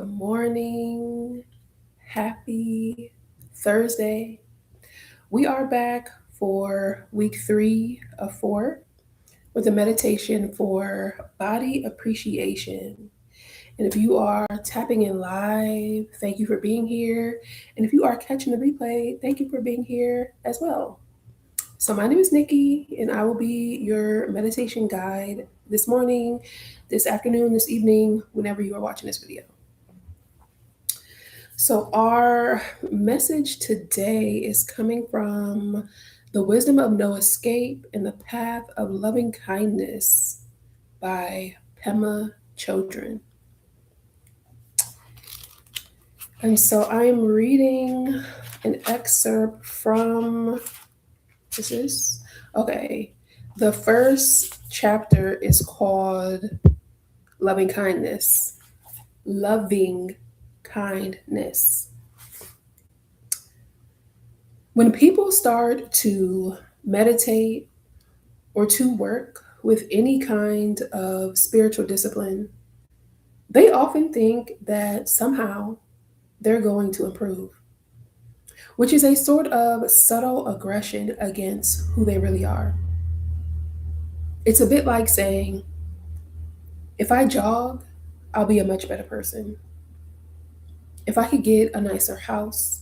Good morning. Happy Thursday. We are back for week 3 of 4 with a meditation for body appreciation. And if you are tapping in live, thank you for being here. And if you are catching the replay, thank you for being here as well. So, my name is Nikki, and I will be your meditation guide this morning, this afternoon, this evening, whenever you are watching this video. So, our message today is coming from The Wisdom of No Escape and the Path of Loving Kindness by Pema Chodron. And so, I am reading an excerpt from, okay, the first chapter is called Loving Kindness. Loving kindness. When people start to meditate or to work with any kind of spiritual discipline, they often think that somehow they're going to improve, which is a sort of subtle aggression against who they really are. It's a bit like saying, if I jog, I'll be a much better person. If I could get a nicer house,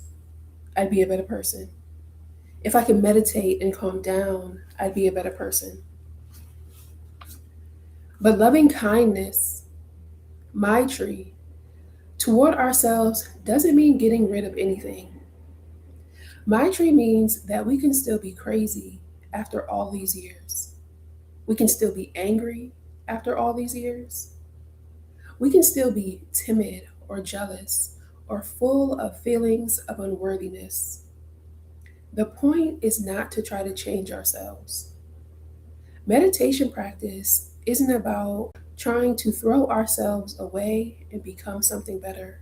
I'd be a better person. If I could meditate and calm down, I'd be a better person. But loving kindness, my tree, toward ourselves doesn't mean getting rid of anything. My tree means that we can still be crazy after all these years. We can still be angry after all these years. We can still be timid or jealous or full of feelings of unworthiness. The point is not to try to change ourselves. Meditation practice isn't about trying to throw ourselves away and become something better.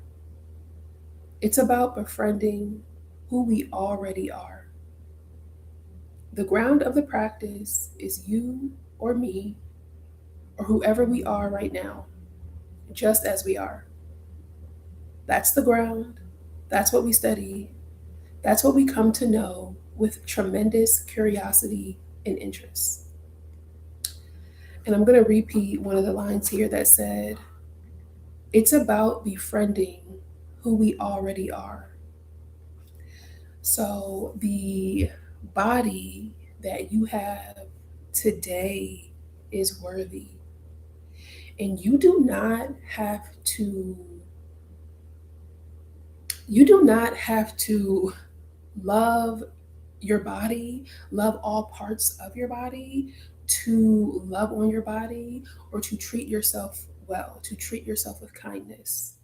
It's about befriending who we already are. The ground of the practice is you or me or whoever we are right now, just as we are. That's the ground. That's what we study. That's what we come to know with tremendous curiosity and interest. And I'm going to repeat one of the lines here that said, it's about befriending who we already are. So the body that you have today is worthy. And you do not have to love your body, love all parts of your body, to love on your body, or to treat yourself well, to treat yourself with kindness.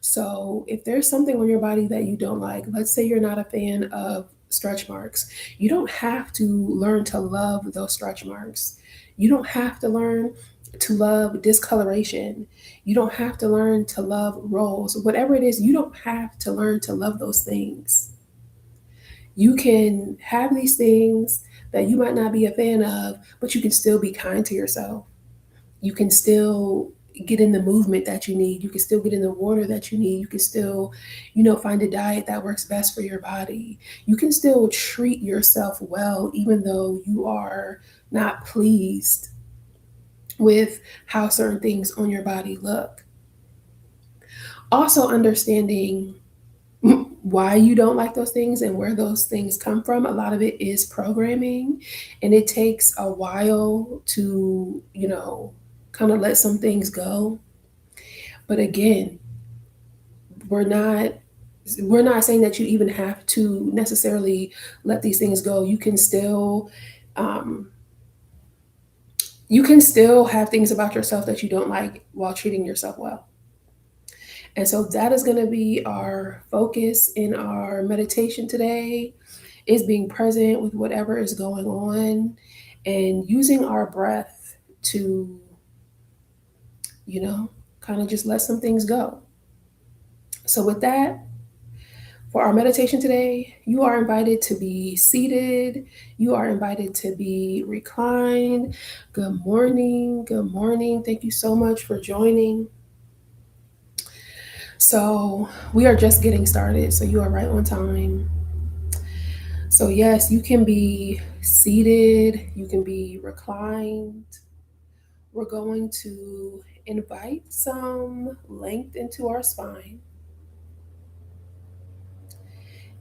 So, if there's something on your body that you don't like, let's say you're not a fan of stretch marks, you don't have to learn to love those stretch marks. You don't have to learn to love discoloration. You don't have to learn to love rolls. Whatever it is, you don't have to learn to love those things. You can have these things that you might not be a fan of, but you can still be kind to yourself. You can still get in the movement that you need. You can still get in the water that you need. You can still, find a diet that works best for your body. You can still treat yourself well, even though you are not pleased with how certain things on your body look. Also, understanding why you don't like those things and where those things come from. A lot of it is programming, and it takes a while to, kind of let some things go. But again, we're not saying that you even have to necessarily let these things go. Um, you can still have things about yourself that you don't like while treating yourself well. And so that is going to be our focus in our meditation today, is being present with whatever is going on and using our breath to, kind of just let some things go. So with that, for our meditation today, you are invited to be seated. You are invited to be reclined. Good morning. Good morning. Thank you so much for joining. So, we are just getting started, so you are right on time. So, yes, you can be seated, you can be reclined. We're going to invite some length into our spine.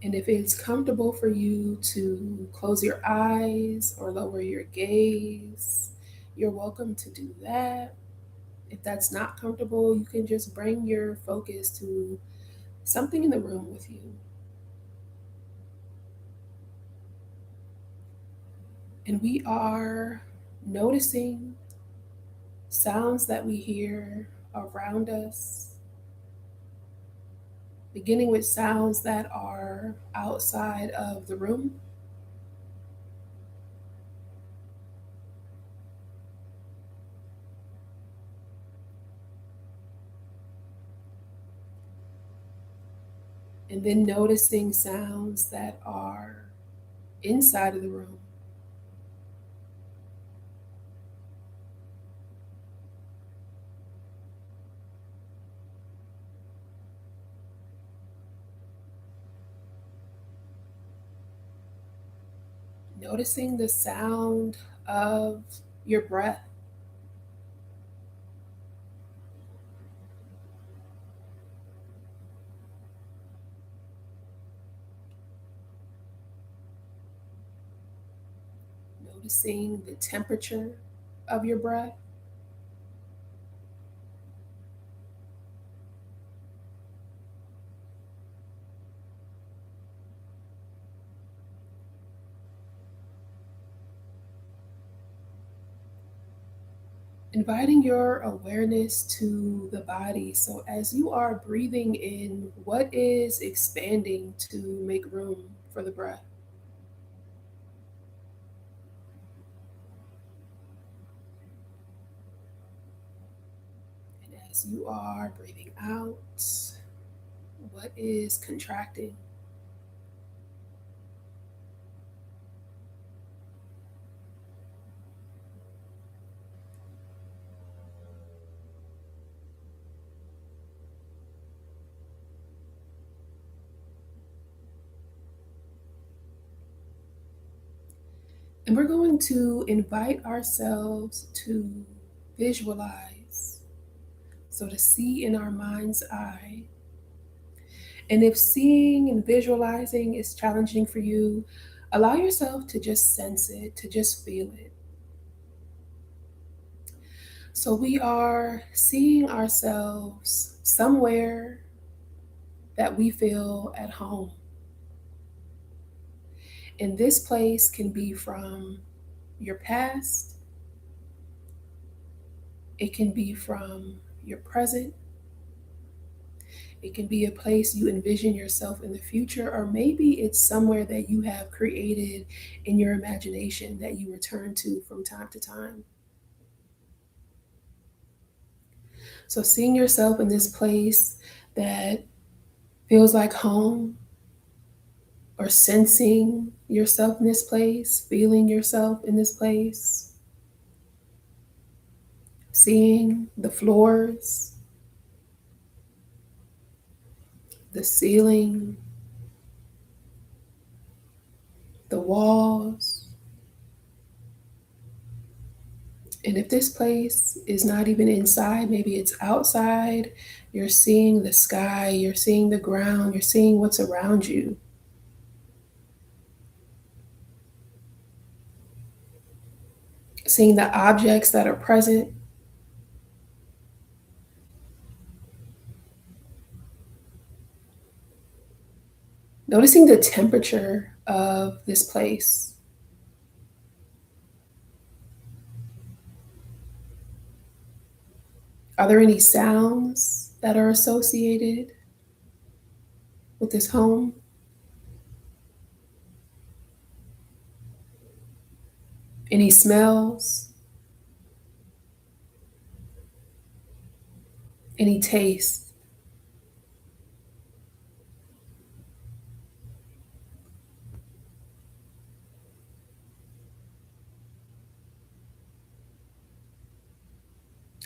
And if it's comfortable for you to close your eyes or lower your gaze, you're welcome to do that. If that's not comfortable, you can just bring your focus to something in the room with you. And we are noticing sounds that we hear around us, beginning with sounds that are outside of the room. And then noticing sounds that are inside of the room. Noticing the sound of your breath. Noticing the temperature of your breath. Inviting your awareness to the body. So, as you are breathing in, what is expanding to make room for the breath? And as you are breathing out, what is contracting? And we're going to invite ourselves to visualize, so to see in our mind's eye. And if seeing and visualizing is challenging for you, allow yourself to just sense it, to just feel it. So we are seeing ourselves somewhere that we feel at home. And this place can be from your past, it can be from your present, it can be a place you envision yourself in the future, or maybe it's somewhere that you have created in your imagination that you return to from time to time. So, seeing yourself in this place that feels like home, or sensing yourself in this place, feeling yourself in this place, seeing the floors, the ceiling, the walls. And if this place is not even inside, maybe it's outside, you're seeing the sky, you're seeing the ground, you're seeing what's around you. Seeing the objects that are present, noticing the temperature of this place. Are there any sounds that are associated with this home? Any smells? Any taste?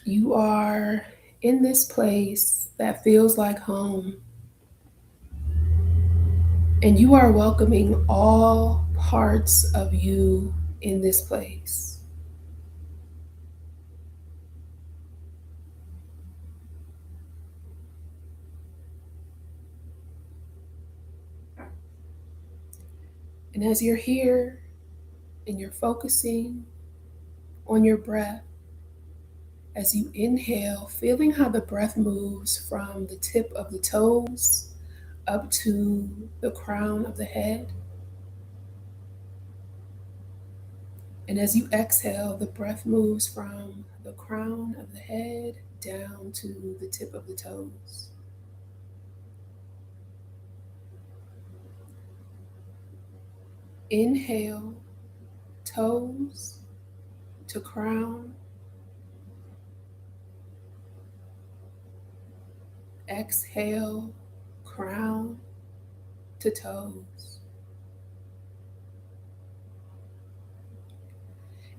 You are in this place that feels like home. And you are welcoming all parts of you in this place. And as you're here and you're focusing on your breath, as you inhale, feeling how the breath moves from the tip of the toes up to the crown of the head. And as you exhale, the breath moves from the crown of the head down to the tip of the toes. Inhale, toes to crown. Exhale, crown to toes.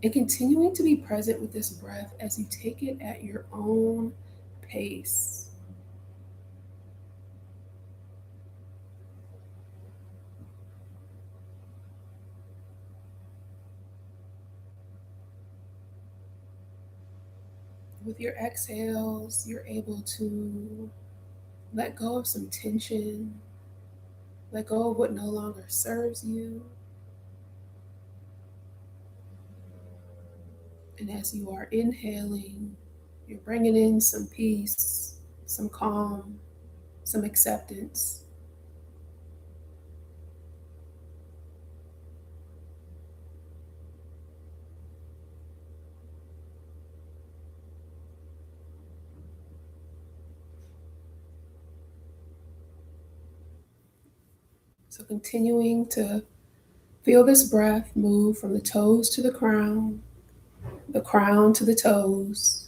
And continuing to be present with this breath as you take it at your own pace. With your exhales, you're able to let go of some tension, let go of what no longer serves you. And as you are inhaling, you're bringing in some peace, some calm, some acceptance. So continuing to feel this breath move from the toes to the crown to the toes.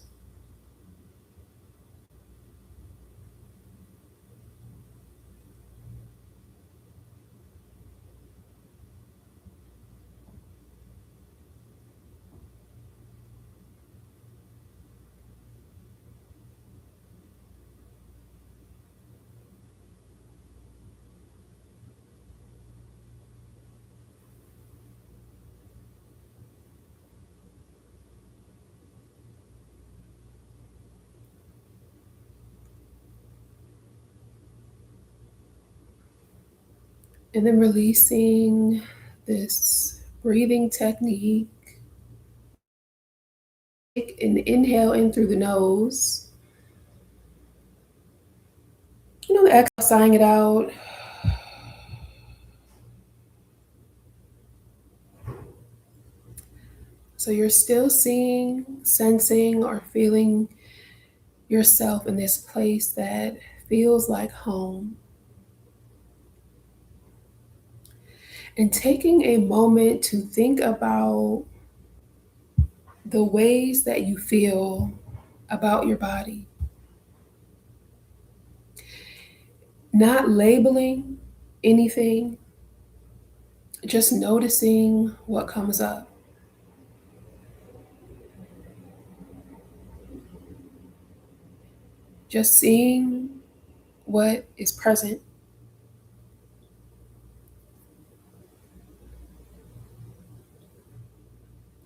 And then releasing this breathing technique. Take an inhale in through the nose. Exhale, sighing it out. So you're still seeing, sensing, or feeling yourself in this place that feels like home. And taking a moment to think about the ways that you feel about your body, not labeling anything, just noticing what comes up. Just seeing what is present,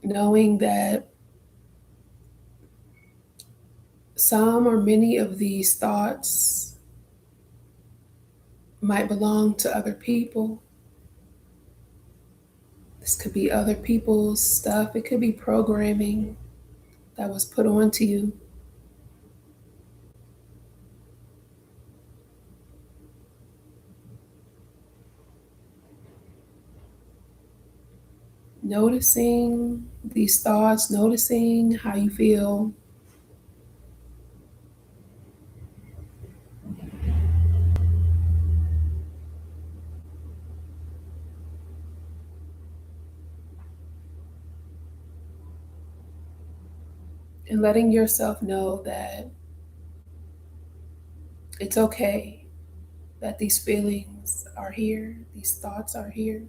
knowing that some or many of these thoughts might belong to other people. This could be other people's stuff, it could be programming that was put onto you. Noticing these thoughts, noticing how you feel. And letting yourself know that it's okay, that these feelings are here, these thoughts are here.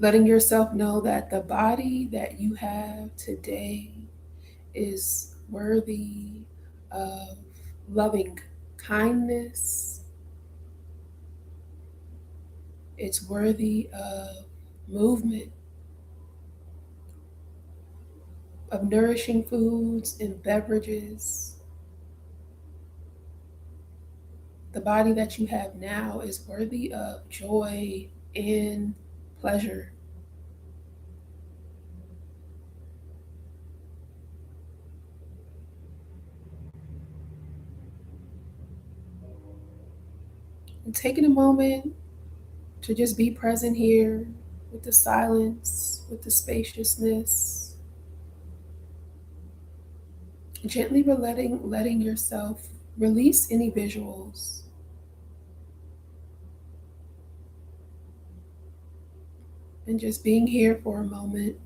letting yourself know that the body that you have today is worthy of loving kindness, it's worthy of movement, of nourishing foods and beverages. The body that you have now is worthy of joy and pleasure. And taking a moment to just be present here with the silence, with the spaciousness, gently letting yourself release any visuals and just being here for a moment.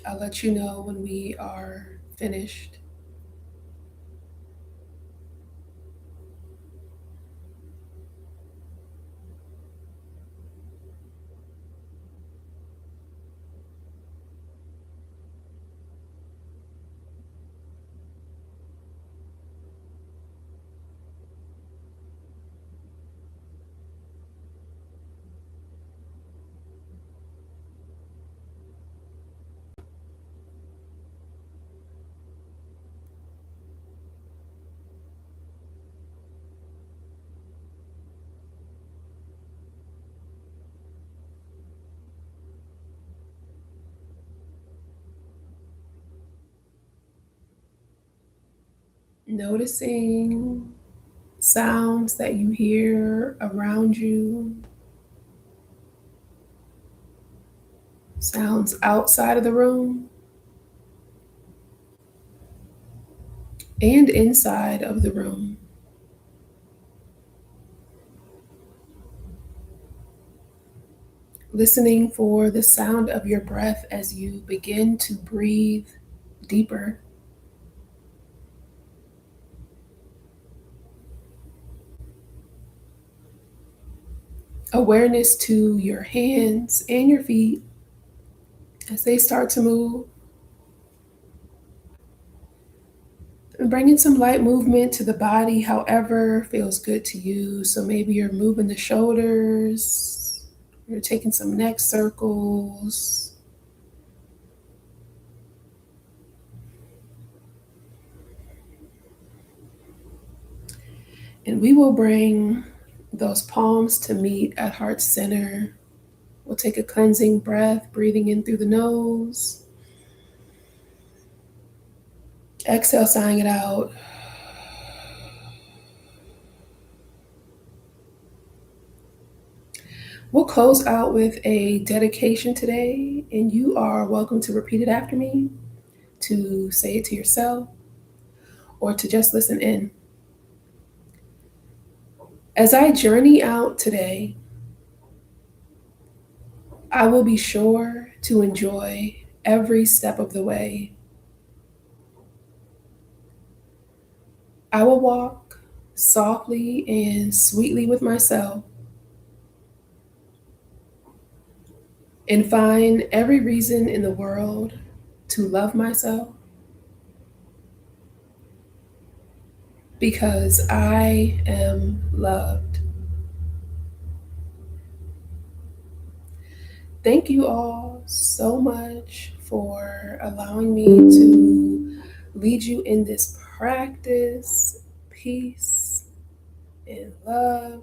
I'll let you know when we are finished. Noticing sounds that you hear around you, sounds outside of the room and inside of the room. Listening for the sound of your breath as you begin to breathe deeper. Awareness to your hands and your feet as they start to move. And bringing some light movement to the body, however feels good to you. So maybe you're moving the shoulders, you're taking some neck circles. And we will bring those palms to meet at heart center. We'll take a cleansing breath, breathing in through the nose. Exhale, sighing it out. We'll close out with a dedication today, and you are welcome to repeat it after me, to say it to yourself, or to just listen in. As I journey out today, I will be sure to enjoy every step of the way. I will walk softly and sweetly with myself and find every reason in the world to love myself because I am loved. Thank you all so much for allowing me to lead you in this practice. Peace and love.